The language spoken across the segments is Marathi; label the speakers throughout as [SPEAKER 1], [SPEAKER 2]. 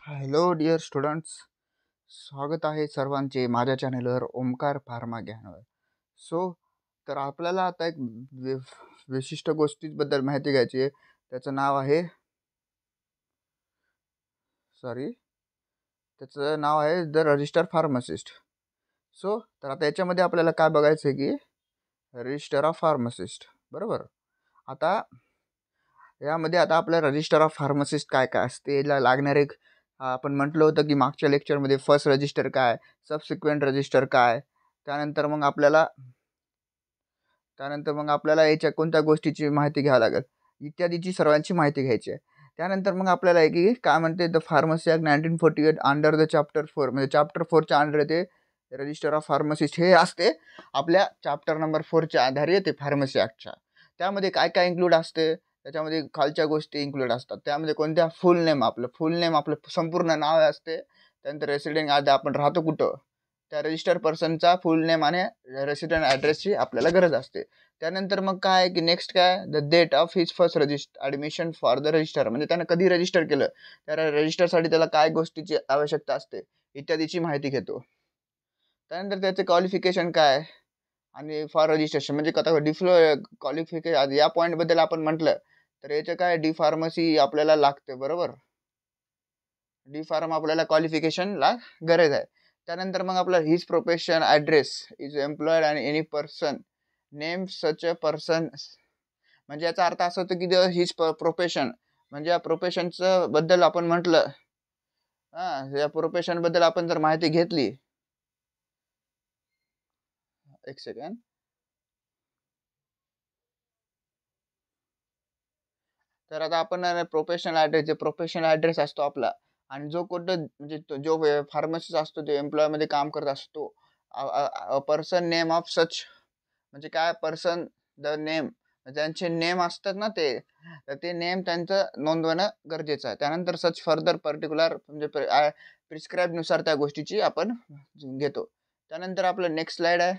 [SPEAKER 1] हॅलो डिअर स्टुडंट्स, स्वागत आहे सर्वांचे माझ्या चॅनलवर ओमकार फार्मा ज्ञानवर. तर आपल्याला आता एक वि विशिष्ट गोष्टीबद्दल माहिती घ्यायची आहे. त्याचं नाव आहे द रजिस्टर फार्मासिस्ट. तर आता याच्यामध्ये आपल्याला काय बघायचं आहे की रजिस्टर ऑफ फार्मासिस्ट, बरोबर. आता यामध्ये आपल्या रजिस्टर ऑफ फार्मासिस्ट काय काय असते, याला लागणारे आपण म्हटलं होतं की मागच्या लेक्चरमध्ये फर्स्ट रजिस्टर काय, सबसिक्वेंट रजिस्टर काय, त्यानंतर मग आपल्याला याच्या कोणत्या गोष्टीची माहिती घ्यावी लागेल इत्यादीची सर्वांची माहिती घ्यायची आहे. त्यानंतर मग आपल्याला की काय म्हणते the pharmacy act 1948 under the chapter 4, म्हणजे चॅप्टर 4च्या अंडर येते रजिस्टर ऑफ फार्मासिस्ट. हे असते आपल्या चॅप्टर नंबर 4च्या आधारे येते फार्मसी ॲक्टच्या. त्यामध्ये काय काय इन्क्लूड असते, त्याच्यामध्ये खालच्या गोष्टी इन्क्लूड असतात. त्यामध्ये कोणत्या फुल नेम आपलं संपूर्ण नाव असते. त्यानंतर रेसिडेंट आधी आपण राहतो कुठं, त्या रजिस्टर पर्सनचा फुल नेम आणि रेसिडेंट ॲड्रेसची आपल्याला गरज असते. त्यानंतर मग काय की नेक्स्ट काय, the date of his first admission for the register, म्हणजे त्यानं कधी रजिस्टर केलं, त्या रजिस्टरसाठी त्याला काय गोष्टीची आवश्यकता असते इत्यादीची माहिती घेतो. त्यानंतर त्याचे क्वालिफिकेशन काय आणि फॉर रजिस्ट्रेशन म्हणजे कथा क्वालिफिकेशन या पॉईंटबद्दल आपण म्हटलं तर याचं काय डी फार्मसी आपल्याला लागते, बरोबर. डी फार्म आपल्याला क्वालिफिकेशनला गरज आहे. त्यानंतर मग आपलं his profession address is employed आणि any person name such a person, म्हणजे याचा अर्थ असा होतो की हिज प्रोफेशन म्हणजे या प्रोफेशनचं बद्दल आपण म्हटलं, या प्रोफेशनबद्दल आपण जर माहिती घेतली, एक सेकंड. तर आता आपण प्रोफेशनल ॲड्रेस असतो आपला, आणि जो कुठं म्हणजे जो फार्मसिस्ट असतो ते एम्प्लॉयमध्ये काम करत असतो, पर्सन नेम ऑफ सच म्हणजे काय पर्सन द नेम, ज्यांचे नेम असतात ना तर ते नेम त्यांचं नोंदवणं गरजेचं आहे. त्यानंतर सच फर्दर पर्टिक्युलर म्हणजे प्रिस्क्राईबनुसार त्या गोष्टीची आपण घेतो. त्यानंतर आपलं नेक्स्ट स्लाइड आहे.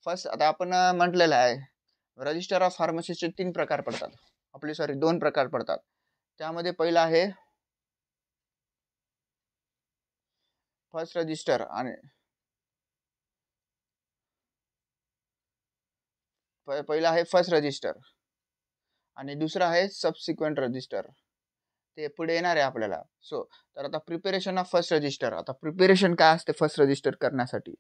[SPEAKER 1] फर्स्ट आता आपण म्हटलेलं आहे रजिस्टर ऑफ फार्मसीचे 3 प्रकार पडतात, 2 प्रकार पडतात. त्यामध्ये पहिला आहे फर्स्ट रजिस्टर आणि पहिला आहे फर्स्ट रजिस्टर आणि दुसरा आहे सबसिक्वेंट रजिस्टर. ते पुढे येणार आहे आपल्याला. तर आता प्रिपेरेशन ऑफ फर्स्ट रजिस्टर, आता प्रिपेरेशन काय असते फर्स्ट रजिस्टर करण्यासाठी.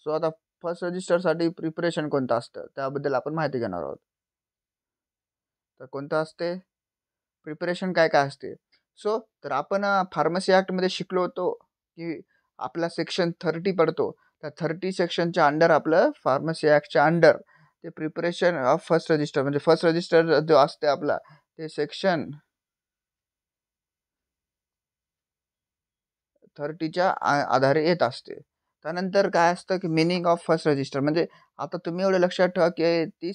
[SPEAKER 1] आता फर्स्ट रजिस्टरसाठी प्रिपरेशन कोणतं असतं त्याबद्दल आपण माहिती घेणार आहोत. तर कोणतं असते प्रिपरेशन, काय काय असते. तर आपण फार्मसी ॲक्टमध्ये शिकलो होतो की आपला सेक्शन 30 पडतो. त्या 30 सेक्शनच्या अंडर आपलं फार्मसी ॲक्टच्या अंडर ते प्रिपरेशन ऑफ फर्स्ट रजिस्टर म्हणजे फर्स्ट रजिस्टर जो असते आपला ते सेक्शन 30च्या आधारे येत असते. त्यानंतर काय असतं की मिनिंग ऑफ फर्स्ट रजिस्टर, म्हणजे आता तुम्ही एवढं लक्षात ठेवा की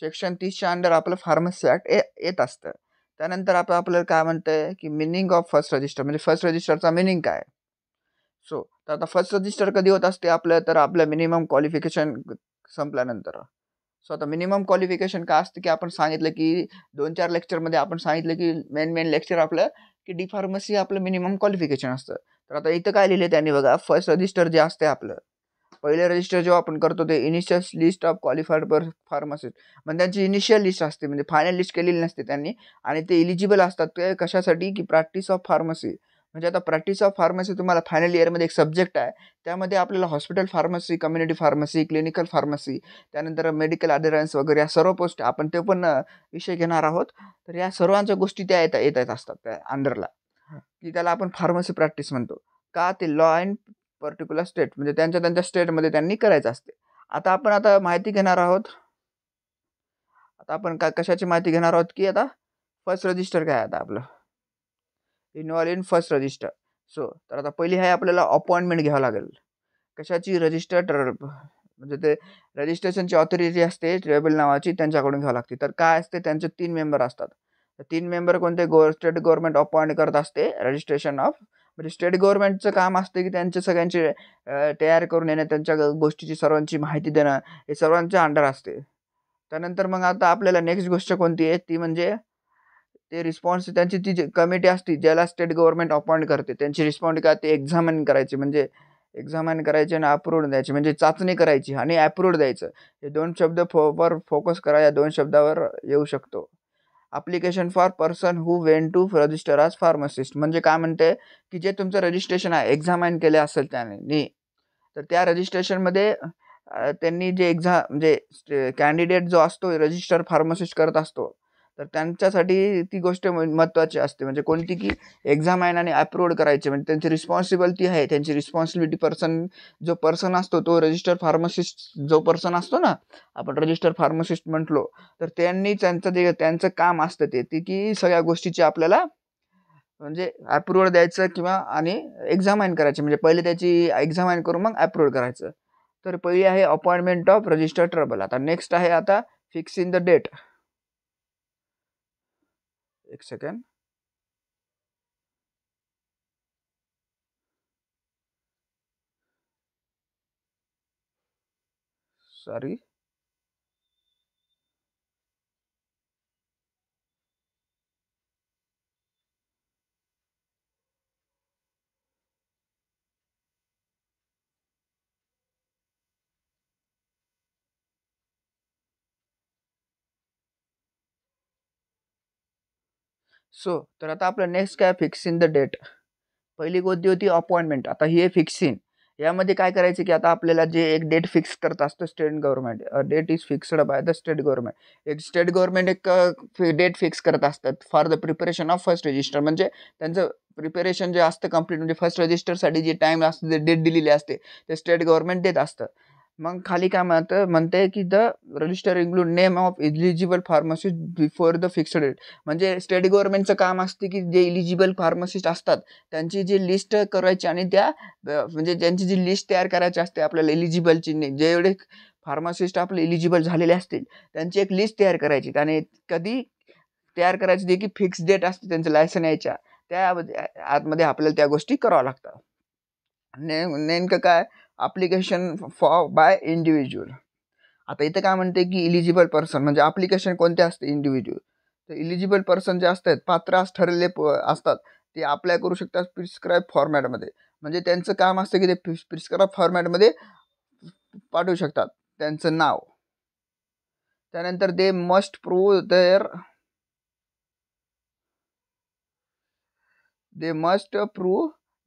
[SPEAKER 1] सेक्शन 30च्या अंडर आपलं फार्मसी ॲक्ट येत असतं. त्यानंतर आपल्याला काय म्हणतंय की मिनिंग ऑफ फर्स्ट रजिस्टर म्हणजे फर्स्ट रजिस्टरचा मिनिंग काय. तर आता फर्स्ट रजिस्टर कधी होत असते तर आपलं मिनिमम क्वालिफिकेशन संपल्यानंतर. आता मिनिमम क्वालिफिकेशन काय असतं की आपण सांगितलं की 2-4 लेक्चरमध्ये आपण सांगितलं की मेन लेक्चर आपलं की डी फार्मसी आपलं मिनिमम क्वालिफिकेशन असतं. तर आता इथं काय लिहिले त्यांनी बघा, फर्स्ट रजिस्टर जे असते आपलं पहिले रजिस्टर जेव्हा आपण करतो ते initial list of qualified pharmacist, म्हणजे त्यांची इनिशियल लिस्ट असते, म्हणजे फायनल लिस्ट केलेली नसते त्यांनी. आणि ते इलिजिबल असतात ते कशासाठी की प्रॅक्टिस ऑफ फार्मसी. म्हणजे आता प्रॅक्टिस ऑफ फार्मसी तुम्हाला फायनल इयरमध्ये एक सब्जेक्ट आहे, त्यामध्ये आपल्याला hospital pharmacy, community pharmacy, clinical pharmacy, त्यानंतर मेडिकल अडरन्स वगैरे या सर्व पोस्ट आपण ते पण विषय घेणार आहोत. तर या सर्वांच्या गोष्टी त्या येत असतात त्या अंडरला, की त्याला आपण फार्मसी प्रॅक्टिस म्हणतो. का ते लॉ इन पर्टिक्युलर स्टेट म्हणजे त्यांच्या स्टेटमध्ये त्यांनी करायचं असते. आता माहिती घेणार आहोत. आता आपण कशाची माहिती घेणार आहोत की आता फर्स्ट रजिस्टर काय आता आपलं इन्व्हॉल्व इन फर्स्ट रजिस्टर. तर आता पहिली आहे आपल्याला अपॉइंटमेंट घ्यावं लागेल. कशाची, रजिस्टर म्हणजे ते रजिस्ट्रेशनची ऑथॉरिटी असते ट्रेबल नावाची, त्यांच्याकडून घ्यावं लागते. तर काय असते त्यांचे 3 मेंबर असतात. 3 मेंबर कोणते स्टेट गव्हर्नमेंट अपॉइंट करत असते रजिस्ट्रेशन ऑफ म्हणजे स्टेट गव्हर्नमेंटचं काम असतं की त्यांचे सगळ्यांचे तयार करून येणं, त्यांच्या गोष्टीची सर्वांची माहिती देणं, हे सर्वांच्या अंडर असते. त्यानंतर मग आता आपल्याला नेक्स्ट गोष्ट कोणती आहे ती म्हणजे ते रिस्पॉन्स त्यांची ती कमिटी असते ज्याला स्टेट गव्हर्नमेंट अपॉइंट करते, त्यांची रिस्पॉन्ड काय ते एक्झामिन करायची, म्हणजे एक्झामिन करायचे आणि अप्रूव्ड द्यायची, म्हणजे चाचणी करायची आणि अप्रूव्ड द्यायचं. हे दोन शब्द वर फोकस करा, या दोन शब्दावर येऊ शकतो. Application for person who went to register as pharmacist, म्हणजे काय म्हणते की जे तुमचं रजिस्ट्रेशन आहे एक्झामाइन केले असेल त्याने, तर त्या रजिस्ट्रेशनमध्ये त्यांनी जे म्हणजे कॅन्डिडेट जो असतो रजिस्टर फार्मासिस्ट करत असतो, तर त्यांच्यासाठी ती गोष्ट महत्त्वाची असते. म्हणजे कोणती की एक्झामाइन आणि अप्रूव्ड करायचे, म्हणजे त्यांची रिस्पॉन्सिबिलिटी आहे. त्यांची रिस्पॉन्सिबिलिटी जो पर्सन असतो तो रजिस्टर फार्मासिस्ट जो पर्सन असतो ना, आपण रजिस्टर फार्मासिस्ट म्हटलो, तर त्यांनी त्यांचं काम असतं ते की सगळ्या गोष्टीची आपल्याला म्हणजे अप्रूव्हल द्यायचं किंवा आणि एक्झामाइन करायचे, म्हणजे पहिले त्याची एक्झामाइन करून मग अप्रूव्ह करायचं. तर पहिली आहे अपॉइंटमेंट ऑफ रजिस्टर ट्रबल. आता नेक्स्ट आहे आता फिक्सिंग द डेट. एक सेकंड. सॉरी. तर आता आपलं नेक्स्ट काय फिक्सिंग द डेट. पहिली कोणती होती अपॉइंटमेंट. आता ही आहे फिक्सिंग. यामध्ये काय करायचं की आता आपल्याला जे एक डेट फिक्स करत असतं state government, date is fixed by the state government. एक स्टेट गव्हर्नमेंट एक डेट फिक्स करत असतात for the preparation of first register, म्हणजे त्यांचं प्रिपरेशन जे असतं कंप्लीट, म्हणजे फर्स्ट रजिस्टरसाठी जे टाईम असते, जे डेट दिलेली असते ते स्टेट गव्हर्नमेंट देत असतं. मग खाली काय म्हणते की the register include name of eligible pharmacist before the fixed date. म्हणजे स्टेट गव्हर्नमेंटचं काम असते की जे इलिजिबल फार्मासिस्ट असतात त्यांची जी लिस्ट करायची आणि त्या म्हणजे ज्यांची जी लिस्ट तयार करायची असते आपल्याला इलिजिबलची, जेवढे फार्मासिस्ट आपले इलिजिबल झालेले असतील त्यांची एक लिस्ट तयार करायची. आणि कधी तयार करायची जे की फिक्स डेट असते त्यांचं लायसन यायच्या, त्या आतमध्ये आपल्याला त्या गोष्टी कराव्या लागतात. नेमकं काय ॲप्लिकेशन फॉर बाय इंडिव्हिज्युअल. आता इथं काय म्हणते की इलिजिबल पर्सन, म्हणजे ॲप्लिकेशन कोणते असते इंडिव्हिज्युअल. तर इलिजिबल पर्सन जे असतात पात्र ठरलेले असतात ते अप्लाय करू शकतात प्रिस्क्राईब फॉर्मॅटमध्ये. म्हणजे त्यांचं काम असतं की ते प्रिस्क्राईब फॉर्मॅटमध्ये पाठवू शकतात त्यांचं नाव. त्यानंतर they must prove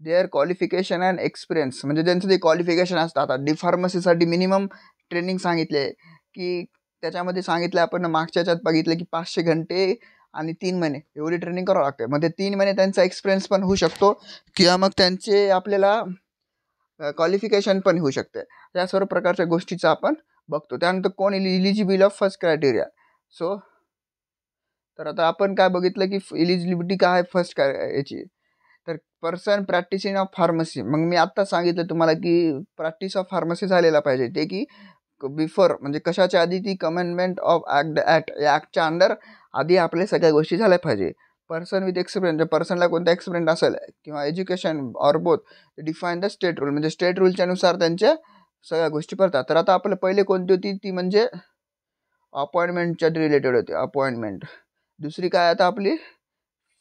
[SPEAKER 1] their qualification and experience, म्हणजे ज्यांचं ते क्वालिफिकेशन असतं. आता डी फार्मसीसाठी मिनिमम ट्रेनिंग सांगितले की त्याच्यामध्ये सांगितलं आपण मागच्या याच्यात बघितलं की 500 घंटे आणि 3 महिने एवढी ट्रेनिंग करावं लागते. मध्ये 3 महिने त्यांचा एक्सपिरियन्स पण होऊ शकतो किंवा मग त्यांचे आपल्याला क्वालिफिकेशन पण होऊ शकते. या सर्व प्रकारच्या गोष्टीचा आपण बघतो. त्यानंतर कोण इलिजिबल ऑफ फर्स्ट क्रायटेरिया. तर आता आपण काय बघितलं की इलिजिबिलिटी काय आहे फर्स्ट काय याची. तर पर्सन प्रॅक्टिसिंग ऑफ फार्मसी, मग मी आत्ता सांगितलं तुम्हाला की प्रॅक्टिस ऑफ फार्मसी झालेला पाहिजे. ते की बिफोर म्हणजे कशाच्या आधी ती कमेंडमेंट ऑफ ॲक्ट या ॲक्टच्या अंडर आधी आपल्या सगळ्या गोष्टी झाल्या पाहिजे. पर्सन विथ एक्सपिरियन्स, पर्सनला कोणता एक्सपिरियन्स असेल किंवा education or both define the state rule, म्हणजे स्टेट रूलच्या नुसार त्यांच्या सगळ्या गोष्टी पडतात. तर आता आपलं पहिले कोणती होती ती म्हणजे अपॉइंटमेंटच्या रिलेटेड होती अपॉइंटमेंट. दुसरी काय आता आपली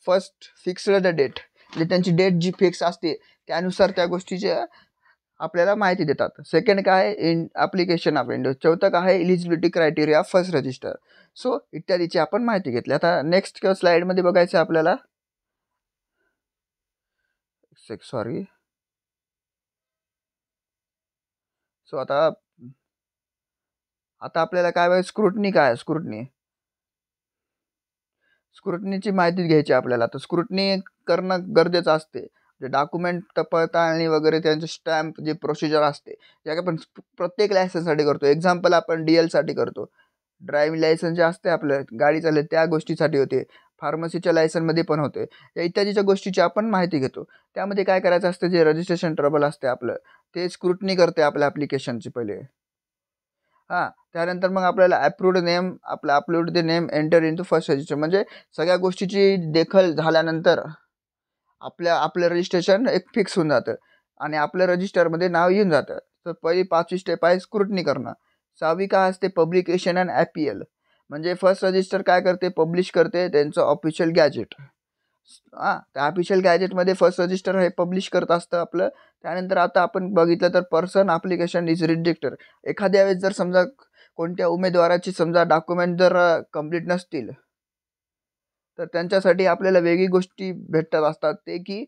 [SPEAKER 1] फर्स्ट फिक्स्ड द डेट, म्हणजे त्यांची डेट जी फिक्स असते त्यानुसार त्या गोष्टीचे आपल्याला माहिती देतात. सेकंड काय ॲप्लिकेशन ऑफ इंडिया. चौथं काय आहे इलिजिबिलिटी क्रायटेरिया फर्स्ट रजिस्टर. इत्यादीची आपण माहिती घेतली. आता नेक्स्ट स्लाइडमध्ये बघायचं आपल्याला. सॉरी. आता आपल्याला काय स्क्रुटनी काय स्क्रुटनीची माहिती घ्यायची आपल्याला. तर स्क्रुटनी करणं गरजेचं असते. जे डॉक्युमेंट पडताळणी वगैरे त्यांचं स्टॅम्प जे प्रोसिजर असते जे आपण प्रत्येक लायसन्ससाठी करतो. एक्झाम्पल आपण DLसाठी करतो. ड्रायव्हिंग लायसन्स जे असते आपलं गाडी चालते त्या गोष्टीसाठी होते. फार्मसीच्या लायसनमध्ये पण होते. या इत्यादीच्या गोष्टीची आपण माहिती घेतो. त्यामध्ये काय करायचं असतं, जे रजिस्ट्रेशन ट्रबल असते आपलं ते स्क्रुटनी करते आपल्या ॲप्लिकेशनची पहिले. हां, त्यानंतर मग आपल्याला upload the name enter into first register, म्हणजे सगळ्या गोष्टीची देखल झाल्यानंतर आपलं रजिस्ट्रेशन एक फिक्स होऊन जातं आणि आपल्या रजिस्टरमध्ये नाव येऊन जातं. तर पहिली 5वी स्टेप आहे स्क्रुटनी करणं. 6वी काय असते पब्लिकेशन अँड ॲपीएल. म्हणजे फर्स्ट रजिस्टर काय करते पब्लिश करते त्यांचं ऑफिशियल गॅजेट. हां, त्या ऑफिशियल गॅजेटमध्ये फर्स्ट रजिस्टर हे पब्लिश करत असतं आपलं. त्यानंतर आता आपण बघितलं तर पर्सन ॲप्लिकेशन इज रिजेक्टेड. एखाद्या वेळेस जर समजा कोणत्या उमेदवाराची समजा डॉक्युमेंट जर कंप्लीट नसतील, तर त्यांच्यासाठी आपल्याला वेगळी गोष्टी भेटत असतात. ते की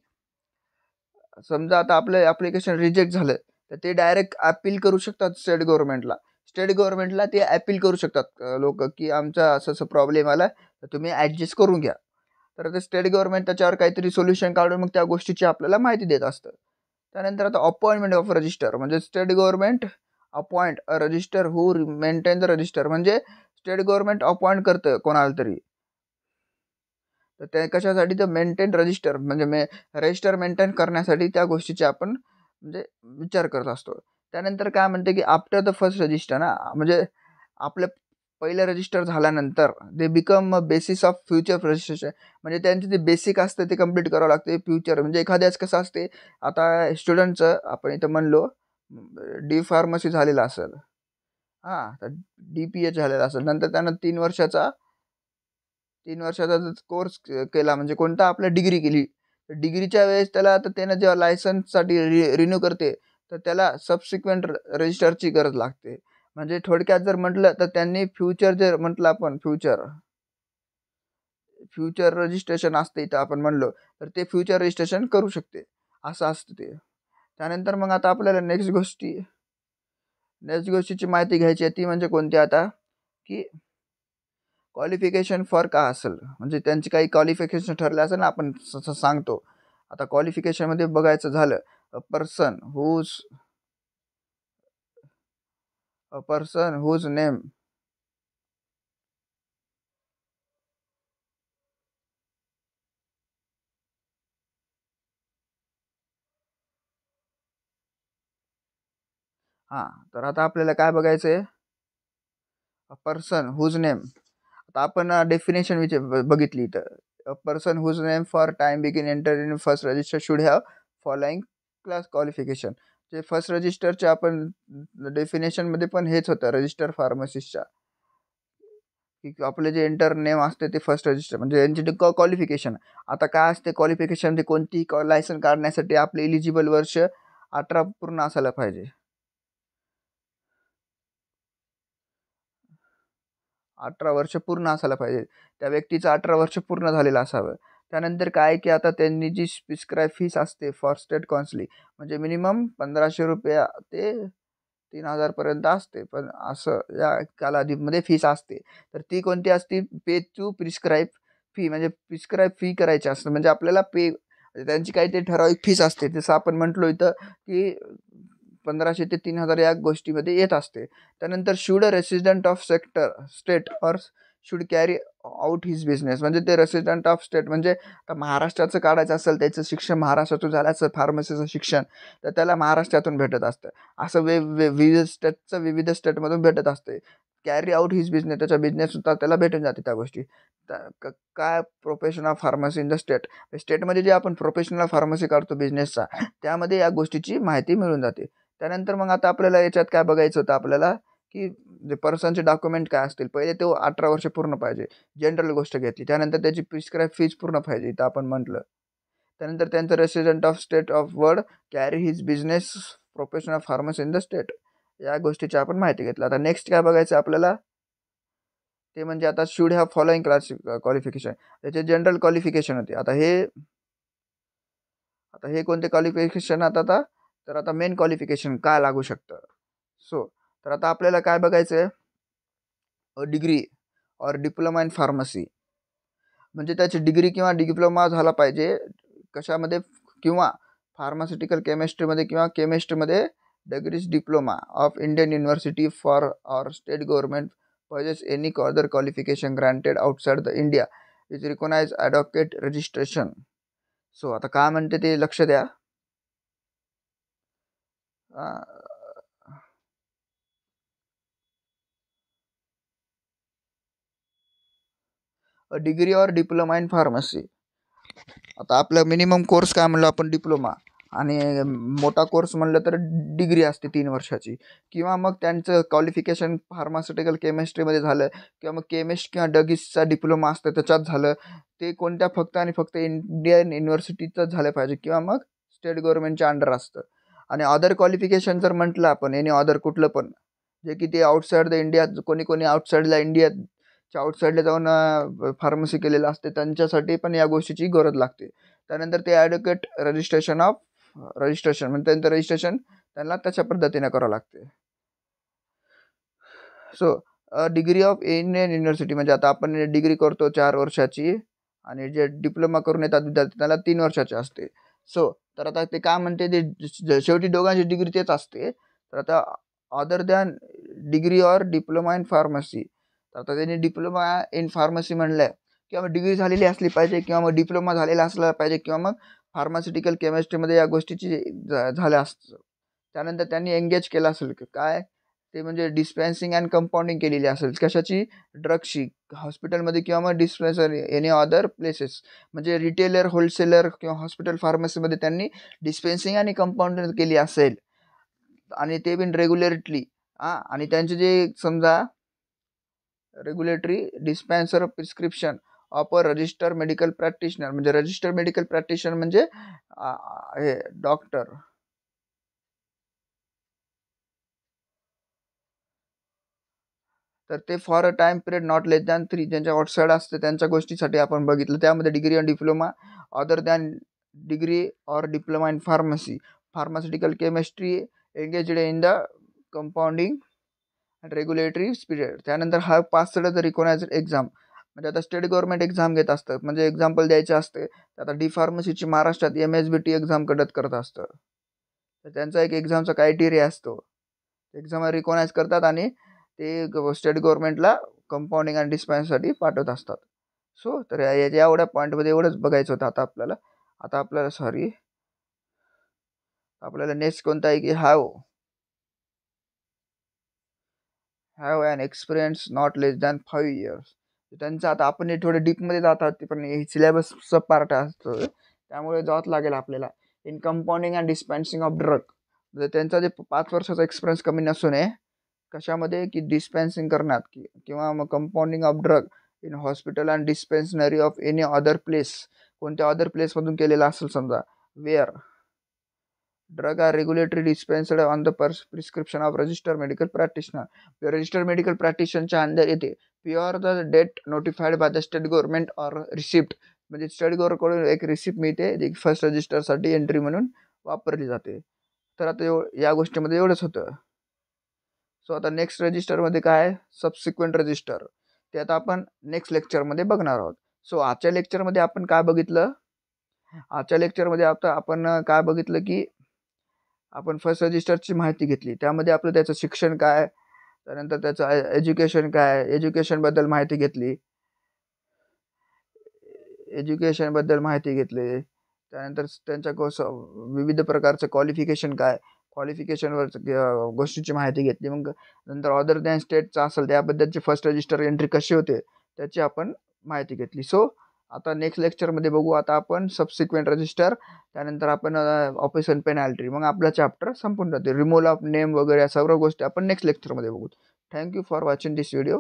[SPEAKER 1] समजा आता आपलं ॲप्लिकेशन रिजेक्ट झालं, तर ते डायरेक्ट अपील करू शकतात स्टेट गव्हर्नमेंटला. स्टेट गव्हर्नमेंटला ते अपील करू शकतात लोकं, की आमचा असं-असं प्रॉब्लेम आला, तर तुम्ही ॲडजस्ट करून घ्या. तर ते स्टेट गव्हर्नमेंट त्याच्यावर काहीतरी सोल्युशन काढून मग त्या गोष्टीची आपल्याला माहिती देत असतं. त्यानंतर आता अपॉइंटमेंट ऑफ रजिस्टर म्हणजे state government appoint a register who maintain the register. म्हणजे स्टेट गव्हर्नमेंट अपॉइंट करतं कोणाला तरी. तर ते कशासाठी तर मेंटेन रजिस्टर म्हणजे रजिस्टर मेंटेन करण्यासाठी त्या गोष्टीचे आपण म्हणजे विचार करत असतो. त्यानंतर काय म्हणते की आफ्टर द फर्स्ट रजिस्टर ना म्हणजे आपलं पहिलं रजिस्टर झाल्यानंतर they become a basis of future registration. म्हणजे त्यांचे जे बेसिक असतं ते कंप्लीट करावं लागते फ्युचर. म्हणजे एखाद्याच कसं असते आता स्टुडंटचं आपण इथं म्हणलो डी फार्मसी झालेलं असेल, हां, तर DPH झालेला असेल. नंतर त्यानं 3 वर्षाचा कोर्स केला म्हणजे कोणता आपल्या डिग्री केली. तर डिग्रीच्या वेळेस त्याला आता त्यानं जेव्हा लायसन्ससाठी रिन्यू करते, तर त्याला सबसिक्वेंट रजिस्टरची गरज लागते. म्हणजे थोडक्यात जर म्हटलं तर त्यांनी फ्युचर जर म्हटलं आपण फ्युचर रजिस्ट्रेशन असते इथं आपण म्हणलो, तर ते फ्युचर रजिस्ट्रेशन करू शकते. असं असतं ते. त्यानंतर मग आता आपल्याला नेक्स्ट गोष्टीची माहिती घ्यायची आहे ती म्हणजे कोणती आता, की क्वालिफिकेशन फॉर काय असेल म्हणजे त्यांची काही क्वालिफिकेशन ठरले असेल ना आपण सांगतो. आता क्वालिफिकेशनमध्ये बघायचं झालं अ पर्सन हुज नेम हां, तर आता आपल्याला काय बघायचं आहे अ पर्सन हुज नेम. आता आपण डेफिनेशन बघितली इथं. A person whose name for time begin enter in first register should have following class qualification. जे फर्स्ट रजिस्टरचे आपण डेफिनेशनमध्ये पण हेच होतं रजिस्टर फार्मसिस्टच्या, की आपले जे एंटर नेम असते ते फर्स्ट रजिस्टर म्हणजे यांची क्वालिफिकेशन. आता काय असते क्वालिफिकेशन म्हणजे कोणतीही लायसन काढण्यासाठी आपले इलिजिबल वर्ष 18 पूर्ण असायला पाहिजे. 18 वर्ष पूर्ण असायला पाहिजे. त्या व्यक्तीचं 18 वर्ष पूर्ण झालेलं असावं. त्यानंतर काय की आता त्यांनी जी प्रिस्क्राईब फीस असते फॉर स्टेट काउन्सिलिंग म्हणजे मिनिमम ₹1500 ते 3,000 पर्यंत असते. पण असं या कालावधीमध्ये फीस असते. तर ती कोणती असते पे टू प्रिस्क्राईब फी म्हणजे प्रिस्क्राईब फी करायची असते. म्हणजे आपल्याला त्यांची काहीतरी ठराविक फीस असते. जसं आपण म्हटलो इथं की 1500 ते 3,000 या गोष्टीमध्ये येत असते. त्यानंतर should a resident of state or should carry out his business. म्हणजे ते रेसिडेंट ऑफ स्टेट म्हणजे आता महाराष्ट्राचं काढायचं असेल त्याचं शिक्षण महाराष्ट्रातून झालं असेल फार्मसीचं शिक्षण, तर त्याला महाराष्ट्रातून भेटत असतं. असं विविध स्टेटमधून भेटत असते. कॅरी आउट हिज बिझनेस त्याचा बिझनेससुद्धा त्याला भेटून जाते त्या गोष्टी. काय profession of pharmacy in the state. स्टेटमध्ये जे आपण प्रोफेशनल फार्मसी काढतो बिझनेसचा, त्यामध्ये या गोष्टीची माहिती मिळून जाते. त्यानंतर मग आता आपल्याला याच्यात काय बघायचं होतं आपल्याला, की जे पर्सनचे डॉक्युमेंट काय असतील. पहिले तो 18 वर्ष पूर्ण पाहिजे. जनरल गोष्ट घेतली. त्यानंतर त्याची प्रिस्क्राईब फीज पूर्ण पाहिजे इथं आपण म्हटलं. त्यानंतर त्यांचं resident of state of word carry his business profession of pharmacy in the state. या गोष्टीची आपण माहिती घेतली. आता नेक्स्ट काय बघायचं आपल्याला, ते म्हणजे आता should have following class qualification. त्याचे जनरल क्वालिफिकेशन होते. आता हे कोणते क्वालिफिकेशन आता तर आता मेन क्वालिफिकेशन काय लागू शकतं. सो तर आता आपल्याला काय बघायचं आहे डिग्री और डिप्लोमा इन फार्मसी. म्हणजे त्याची डिग्री किंवा डिप्लोमा झाला पाहिजे कशामध्ये किंवा फार्मास्युटिकल केमिस्ट्रीमध्ये किंवा केमिस्ट्रीमध्ये degrees diploma of Indian university for or state government purposes any other qualification granted outside the India is recognise advocate registration. So आता काय म्हणते ते लक्ष द्या. डिग्री और डिप्लोमा इन फार्मसी. आता आपलं मिनिमम कोर्स काय म्हणलं आपण, डिप्लोमा, आणि मोठा कोर्स म्हणलं तर डिग्री असते 3 वर्षाची, किंवा मग त्यांचं क्वालिफिकेशन फार्मास्युटिकल केमिस्ट्रीमध्ये झालं, किंवा मग केमिस्ट किंवा डगिसचा डिप्लोमा असतं त्याच्यात झालं, ते कोणत्या फक्त आणि फक्त इंडियन युनिव्हर्सिटीचंच झालं पाहिजे, किंवा मग स्टेट गव्हर्नमेंटच्या अंडर असतं. आणि अदर क्वालिफिकेशन जर म्हटलं आपण, एनी अदर कुठलं पण, जे की ते आउटसाईड द इंडिया, कोणी कोणी आउटसाईडला इंडियाच्या आउटसाईडला जाऊन फार्मसी केलेलं असते, त्यांच्यासाठी पण या गोष्टीची गरज लागते. त्यानंतर ते ॲडव्होकेट रजिस्ट्रेशन म्हणजे त्यांचं रजिस्ट्रेशन त्यांना त्याच्या पद्धतीने करावं लागते. So degree of Indian university म्हणजे आता आपण डिग्री करतो 4 वर्षाची, आणि जे डिप्लोमा करून येतात विद्यार्थी त्याला 3 वर्षाची असते. सो तर आता ते काय म्हणते, ते शेवटी दोघांची डिग्री तेच असते. तर आता other than degree or diploma in pharmacy, तर आता त्यांनी डिप्लोमा इन फार्मसी म्हणलं, किंवा मग डिग्री झालेली असली पाहिजे, किंवा मग डिप्लोमा झालेला असला पाहिजे, किंवा मग फार्मास्युटिकल केमिस्ट्रीमध्ये या गोष्टीची झालं असतं. त्यानंतर त्यांनी एंगेज केलं असेल की काय, ते म्हणजे डिस्पेन्सिंग अँड कंपाऊंडिंग केलेली असेल कशाची, ड्रग्सची, हॉस्पिटलमध्ये, किंवा मग डिस्पेन्सरी एनी अदर प्लेसेस, म्हणजे रिटेलर, होलसेलर किंवा हॉस्पिटल फार्मसीमध्ये त्यांनी डिस्पेन्सिंग आणि कंपाऊंडिंग केली असेल, आणि ते बिन रेग्युलेटली. आणि त्यांचे जे समजा regulatory dispenser of prescription of a resistor medical practitioner, म्हणजे रजिस्टर मेडिकल प्रॅक्टिशनर म्हणजे हे डॉक्टर. तर ते for a time period not less than 3, ज्यांच्या आउटसाईड असते त्यांच्या गोष्टीसाठी आपण बघितलं. त्यामध्ये degree on diploma other than degree or diploma in pharmacy, pharmaceutical chemistry engaged in the compounding regulatory period. त्यानंतर हा पास द रिकॉग्नाइज्ड एक्झाम, म्हणजे आता स्टेट गव्हर्नमेंट एक्झाम घेत असतं, म्हणजे एक्झाम्पल द्यायचे असते. आता डी फार्मसीची महाराष्ट्रात MSBT एक्झाम कंडक्ट करत असतं, तर त्यांचा एक एक्झामचा क्रायटेरिया असतो. एक्झाम रिकॉग्नाइज करतात आणि ते स्टेट गव्हर्नमेंटला कंपाऊंडिंग आणि डिस्पेन्ससाठी पाठवत असतात. सो तर याच्या एवढ्या पॉईंटमध्ये एवढंच बघायचं होतं आता आपल्याला आपल्याला नेक्स्ट कोणता आहे की have an experience not less than 5 years. त्यांचं आता आपण हे थोडं डीपमध्ये जातात, पण हे सिलेबसचं पार्ट असतं, त्यामुळे जावंच लागेल आपल्याला. In compounding and dispensing of drug, म्हणजे त्यांचा जे 5 वर्षाचा एक्सपिरियन्स कमी नसून आहे कशामध्ये, की डिस्पेन्सिंग करण्यात, किंवा मग compounding of drug in hospital and dispensary of any other place, कोणत्या अदर प्लेसमधून केलेला असेल समजा, where drug are regulatory dispensed on the prescription of register medical practitioner. Register medical प्रॅक्टिशनरच्या अंडर येते. Prior the date notified by the state government or receipt, म्हणजे स्टेट गव्हर्नमेंटकडून एक रिसिप्ट मिळते, जी फर्स्ट रजिस्टरसाठी एंट्री म्हणून वापरली जाते. तर आता या गोष्टीमध्ये एवढंच होतं. सो आता नेक्स्ट रजिस्टरमध्ये काय आहे, सबसिक्वेंट रजिस्टर, ते आता आपण नेक्स्ट लेक्चरमध्ये बघणार आहोत. सो आजच्या लेक्चरमध्ये आपण काय बघितलं, आता आपण काय बघितलं की आपण फर्स्ट रजिस्टरची माहिती घेतली, त्यामध्ये आपलं त्याचं शिक्षण काय, त्यानंतर त्याचं एज्युकेशन काय, एज्युकेशनबद्दल माहिती घेतली, त्यानंतर त्यांच्या विविध प्रकारचं क्वालिफिकेशन काय, क्वालिफिकेशनवर गोष्टीची माहिती घेतली. मग नंतर अदर दॅन स्टेटचं असेल त्याबद्दलची फर्स्ट रजिस्टर एंट्री कशी होते त्याची आपण माहिती घेतली. सो आता नेक्स्ट लेक्चरमध्ये बघू आता आपण सबसिक्वेंट रजिस्टर, त्यानंतर आपण ऑफिस पेनॅल्टी, मग आपला चॅप्टर संपून जाते. रिमूव्हल ऑफ नेम वगैरे या सर्व गोष्टी आपण नेक्स्ट लेक्चरमध्ये बघू. Thank you for watching this video.